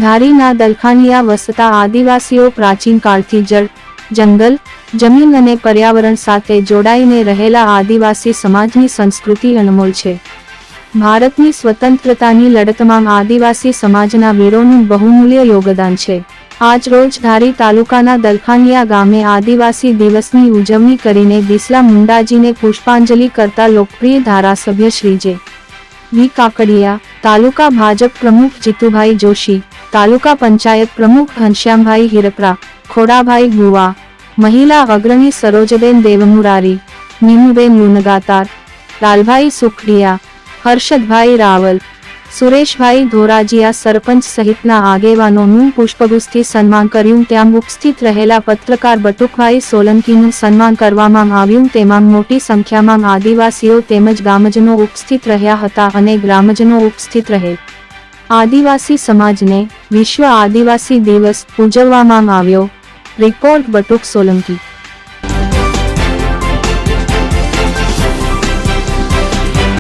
ધારીના દલખાનિયા વસતા આદિવાસીઓ પ્રાચીન કાળથી જળ, જંગલ, જમીન અને પર્યાવરણ સાથે જોડાઈને રહેલા આદિવાસી સમાજની સંસ્કૃતિ અનમોલ છે. ભારતની સ્વતંત્રતાની લડતમાં આદિવાસી સમાજના વીરોનું બહુમૂલ્ય યોગદાન છે. આજ રોજ ધારી તાલુકાના દલખાનિયા ગામે આદિવાસી દિવસની ઉજવણી કરીને બિરસા મુંડાજીને પુષ્પાંજલિ કરતા લોકપ્રિય ધારાસભ્ય શ્રી જે. વી. કાકડિયા, તાલુકા ભાજપ પ્રમુખ જીતુભાઈ જોશી, તાલુકા પંચાયત પ્રમુખ ઘનશ્યામભાઈ હિરપરા, ખોડાભાઈ ગુવા, મહિલા અગ્રણી સરોજબેન દેવમુરારી, નીમુબેન લુનગાતાર, લાલભાઈ સુખડિયા, હર્ષદભાઈ રાવલ, સુરેશભાઈ ધોરાજીયા સરપંચ સહિતના આગેવાનોનું પુષ્પગુચ્છથી સન્માન કર્યું. ત્યાં ઉપસ્થિત રહેલા પત્રકાર બટુકભાઈ સોલંકીનું સન્માન કરવામાં આવ્યું. તેમાં મોટી સંખ્યામાં આદિવાસીઓ તેમજ ગામજનો ઉપસ્થિત રહ્યા હતા અને ગ્રામજનો ઉપસ્થિત રહે આદિવાસી સમાજને વિશ્વ આદિવાસી દિવસ ઉજવવામાં આવ્યો. રિપોર્ટ બટુક સોલંકી.